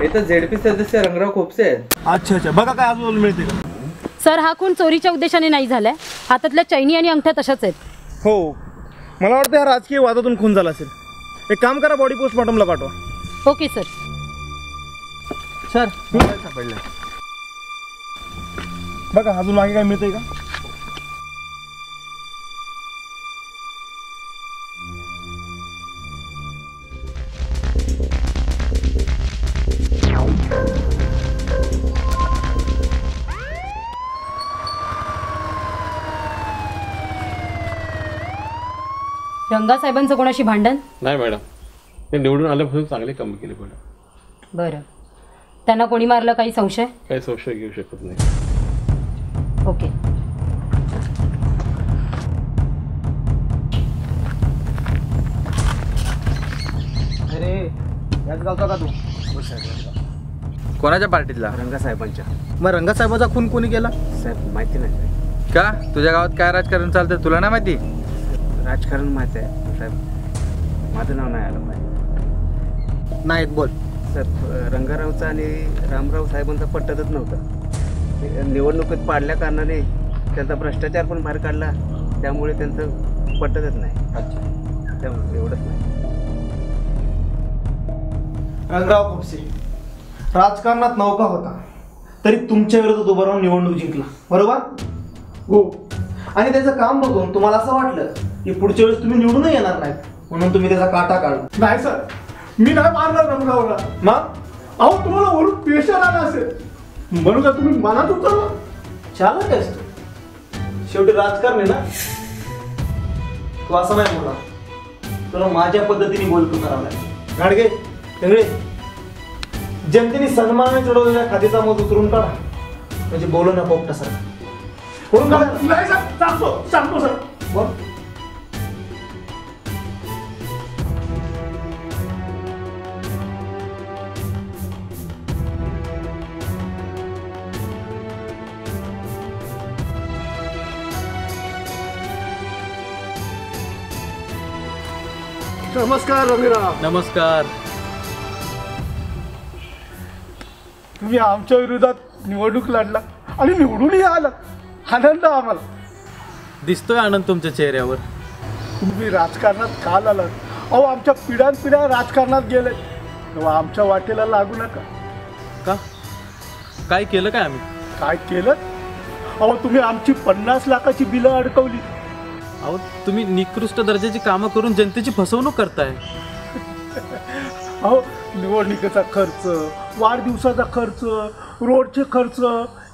इथं झेडपी सदस्य रंगराव खोपसे आहेत. अच्छा अच्छा, बघा काय अजून मिळते का? सर, हा खून चोरीच्या उद्देशाने नाही झालाय. हातातल्या चैनी आणि अंगठ्या तशाच आहेत. हो, मला वाटतं या राजकीय वादातून खून झाला असेल. एक काम करा, बॉडी पोस्टमॉर्टमला पाठवा. Okay sir. सर सापडला बघा, अजून मागे काय मिळतंय का? रंगासाहेबांचं कोणाशी भांडण नाही मॅडम, ते निवडून आल्यापासून चांगले काम केले मॅडम. बरं, त्यांना कोणी मारलं, काही संशय? काही संशय घेऊ शकत नाही. ओके. अरे याच गावचा का तू? कोणाच्या पार्टीतला? रंगासाहेबांच्या. मग रंगासाहेबाचा खून कोणी केला? साहेब माहिती नाही. का तुझ्या गावात काय राजकारण चालतं तुला नाही माहिती? राजकारण माहिती आहे साहेब, माझं नाव नाही आलं पाहिजे. नाही बोल. सर, रंगारावचा आणि रामराव साहेबांचा पटतच नव्हतं. निवडणुकीत पाडल्या कारणाने त्यांचा भ्रष्टाचार पण बाहेर काढला, त्यामुळे त्यांचं पटतच नाही. अच्छा, त्यामुळे एवढंच नाही. रंगराव खोपसे राजकारणात नौका होता, तरी तुमच्या विरोधात उभं राहून निवडणूक जिंकला, बरोबर? हो. आणि त्याचं काम बघून तुम्हाला असं वाटलं की पुढच्या वेळेस तुम्ही निवडून येणार नाहीत, म्हणून तुम्ही त्याचा काटा काढला. नाही सर, मी नाही मारणार रंगरावला. मग अहो, तुम्हाला वरून प्रेशर आला असेल म्हणून का तुम्ही मनात उतरला? चालत आहेस तू, शेवटी राजकारण आहे ना. तू असं नाही बोला, तुला माझ्या पद्धतीने बोलतो करावं लागेल. गाडगे सगळे जनतेने सन्मानाने चढवलेल्या खात्याचा मत उतरून काढा, म्हणजे बोलू ना पोपटा सर. करून काढा. नाही सर, सांगतो सर. बोल. नमस्कार रंगराव. नमस्कार. तुम्ही आमच्या विरोधात निवडणूक लढला आणि निवडूनही आला, आनंद आम्हाला. दिसतोय आनंद तुमच्या चेहऱ्यावर. तुम्ही राजकारणात काल आलात. अहो, आमच्या पिढ्यानपिढ्या राजकारणात गेले, तेव्हा आमच्या वाटेला लागू नका. का? काय केलं काय आम्ही? काय केलं? अहो, तुम्ही आमची 50 लाखाची बिलं अडकवली. अहो, तुम्ही निकृष्ट दर्जाची कामं करून जनतेची फसवणूक करताय. अहो, निवडणुकीचा खर्च, वाढदिवसाचा खर्च, रोडचे खर्च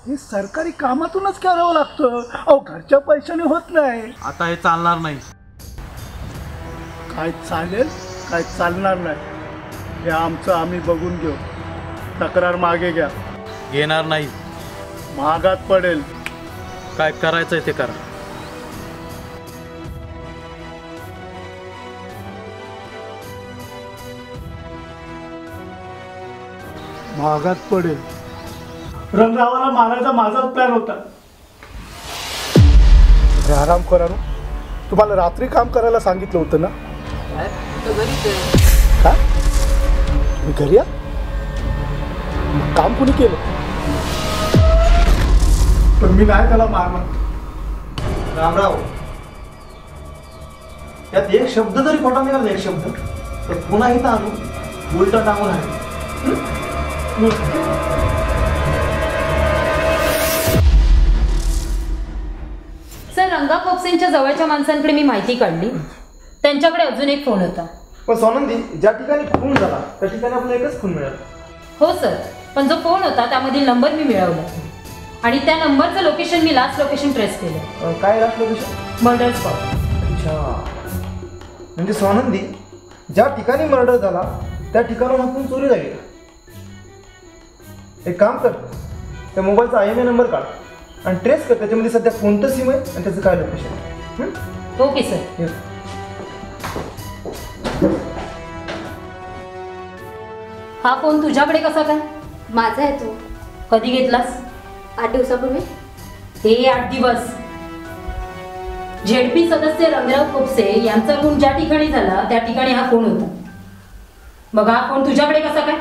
हे सरकारी कामातूनच करावं लागतं. अहो, घरच्या पैशाने होत नाही. आता हे चालणार नाही. काय चालेल, काय चालणार नाही, हे आमचं आम्ही बघून घेऊ. तक्रार मागे घ्या. घेणार नाही. महागात पडेल. काय करायचंय ते करा. महागात पडेल. रंगरावाला मारायचा माझाच प्लॅन होता. आराम करा ना, तुम्हाला रात्री काम करायला सांगितलं होतं ना. काय तुम्ही घरी या? मग काम कुणी केलं? पण मी नाही त्याला मारणार. रामराव, यात एक शब्द जरी खोटा निघाला, एक शब्द, तर पुन्हा इथं आणून उलटा टाकून आहे. सर, रंगा खोपसेंच्या जवळच्या माणसांकडे मी माहिती काढली. त्यांच्याकडे अजून एक फोन होता. पण सोनंदी, ज्या ठिकाणी खून झाला त्या ठिकाणी आपल्याला एकच खून मिळाला. हो सर, पण जो फोन होता त्यामधील नंबर मी मिळवला आणि त्या नंबरचं लोकेशन मी लास्ट लोकेशन ट्रेस केलं. काय लास्ट लोकेशन? Murder spot. अच्छा, म्हणजे सोनंदी, ज्या ठिकाणी मर्डर झाला त्या ठिकाणाहून आपण चोरीला गेला. एक काम कर, त्या मोबाईलचा IMEI नंबर काढ आणि ट्रेस कर, त्याच्यामध्ये सध्या कोणतं सिम आहे आणि त्याचं काय लोकेशन. Okay sir. हा फोन तुझ्याकडे कसा काय? माझा आहे तो. कधी घेतलास? 8 दिवसापूर्वी. हे 8 दिवस. झेडपी सदस्य रंगराव खोपसे यांचा खून ज्या ठिकाणी झाला त्या ठिकाणी हा फोन होता. मग हा फोन तुझ्याकडे कसा काय?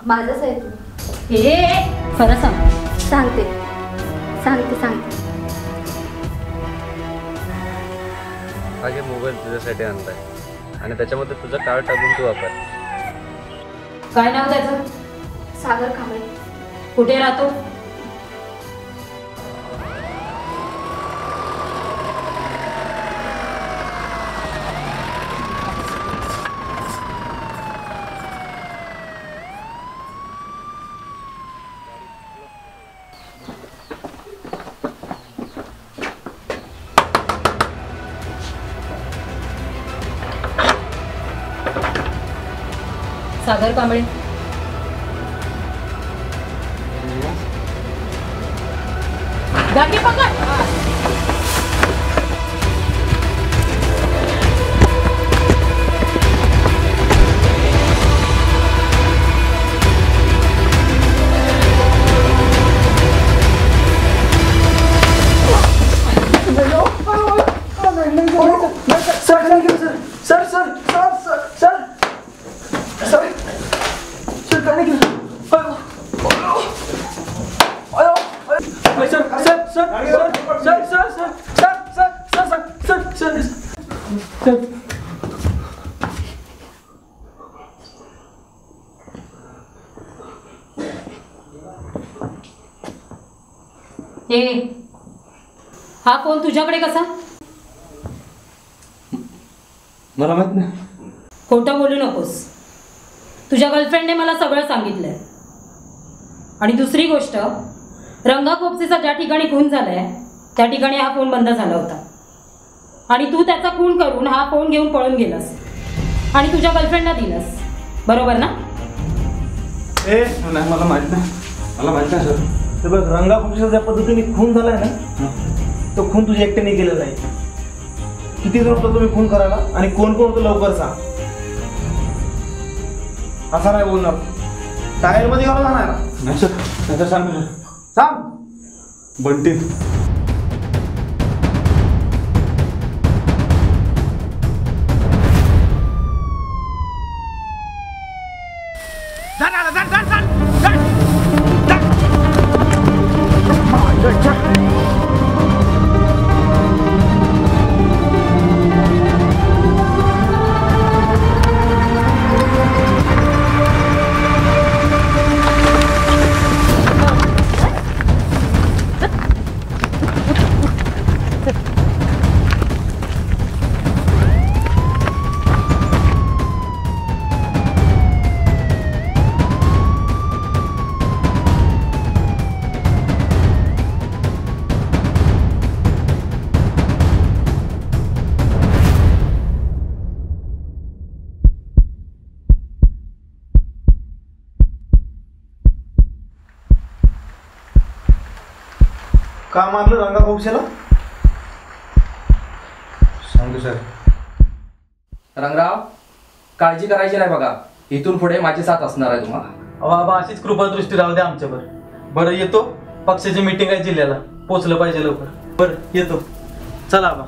माझाच आहे तो. हे खरं सांग. सांगते सांगते सांगते. हा घे मोबाईल तुझ्यासाठी आणलाय आणि त्याच्यामध्ये तुझं कार्ड टाकून तू वापर. काय नाव त्याचं? सागर कांबळे. कुठे राहतो? सागर कांबळे. गाडी पकड. हा फोन तुझ्याकडे कसा? मला माहित नाही. खोटं बोलू नकोस. तुझ्या गर्लफ्रेंडने मला सगळं सांगितलंय. आणि दुसरी गोष्ट, रंगा खोपसेचा ज्या ठिकाणी खून झालाय त्या ठिकाणी हा फोन बंद झाला होता. आणि तू त्याचा खून करून हा फोन घेऊन पळून गेलास आणि तुझ्या गर्लफ्रेंडला दिलास. बरोबर ना? नाही मला माहित नाही. मला माहित नाही सर. ते बघ, रंगा खुपशीचा ज्या पद्धतीने खून झालाय ना, तो खून तुझ्या एकट्याने केलेला आहे. किती जण होतं तुम्ही खून करायला आणि कोण कोण होतं लवकर सांग. असा नाही बोलणार. टायर मध्ये घालून जाणार नाही सर. त्याचं सांग सांग. बंटी का मारलं रंगा खोपशेला? सांगतो सर. रंगराव, काळजी करायची नाही बघा. इथून पुढे माझी साथ असणार आहे तुम्हाला. बाबा अशीच कृपादृष्टी राहू द्या आमच्यावर. बरं येतो. पक्षाची मीटिंग आहे जिल्ह्याला. पोचलं पाहिजे लवकर. बरं येतो. चला आबा.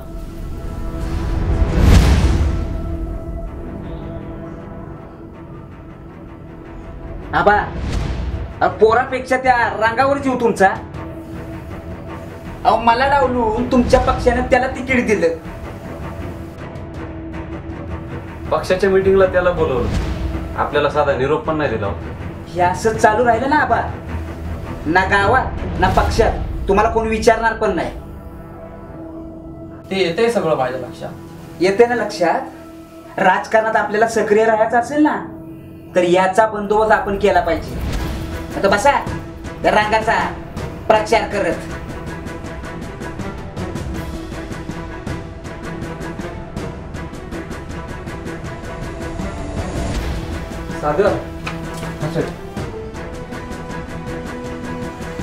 आबा, पोरापेक्षा त्या रंगावर जीव तुमचा. अहो मला डावलून तुमच्या पक्षाने त्याला तिकीट दिलं. पक्षाच्या मीटिंगला त्याला बोलवलं. आपल्याला साधा निरोप पण नाही दिला. हे असं चालू राहिलं ना आबा, ना गावात ना पक्षात तुम्हाला कोण विचारणार पण नाही. ते येते सगळं माझ्या लक्षात. येते ना लक्षात. राजकारणात आपल्याला सक्रिय राहायचं असेल ना, तर याचा बंदोबस्त आपण केला पाहिजे. आता बसा त्या रंगाचा प्रचार करत. सागर,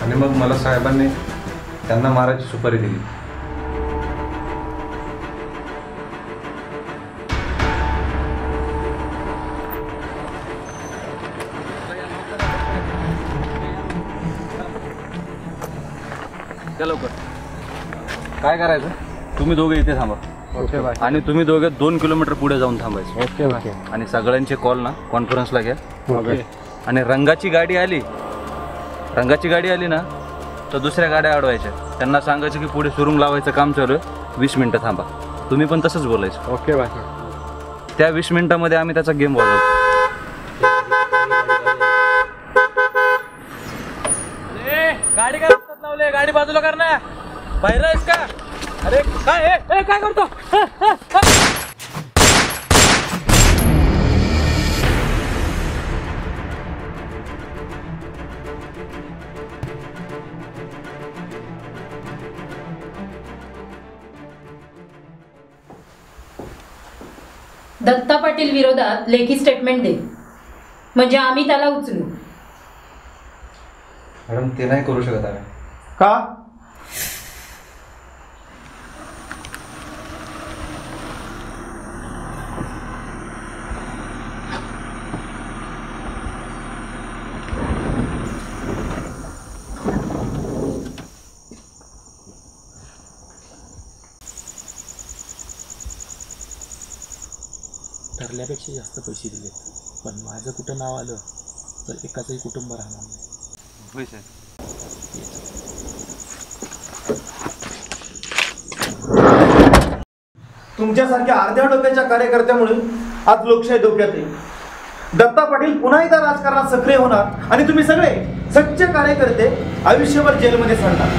आणि मग मला साहेबांनी त्यांना मारायची सुपारी दिली. लवकर काय करायचं? तुम्ही दोघे इथे थांबा. Okay bye. आणि तुम्ही दोघे 2 किलोमीटर पुढे जाऊन थांबायचं. Okay bye. आणि सगळ्यांचे कॉल ना कॉन्फरन्सला घ्या. ओके. आणि रंगाची गाडी आली ना तर दुसऱ्या गाड्या अडवायच्या, त्यांना सांगायचं की पुढे सुरुंग लावायचं काम चालू आहे, 20 मिनिटं थांबा. तुम्ही पण तसंच बोलायचं. ओके बाकी त्या 20 मिनिटामध्ये आम्ही त्याचा गेम वाजवतो. गाडी काय रस्त्यात लावले? गाडी बाजूला कर ना. बाहेर आहेस का? अरे काय काय करतो? दत्ता पाटील विरोधात लेखी स्टेटमेंट दे, म्हणजे आम्ही त्याला उचलू. मॅडम ते नाही करू शकत आम्ही. का? ठरल्यापेक्षा जास्त पैसे दिले, पण माझं कुठं नाव आलं तर एकाचंही कुटुंब राहणार नाही. होय साहेब. तुमच्यासारख्या अर्ध्या डोक्याच्या कार्यकर्त्यामुळे आज लोकशाही धोक्यात आहे. दत्ता पाटील पुन्हा एकदा राजकारणात सक्रिय होणार आणि तुम्ही सगळे सच्चे कार्यकर्ते आयुष्यभर जेलमध्ये सडणार.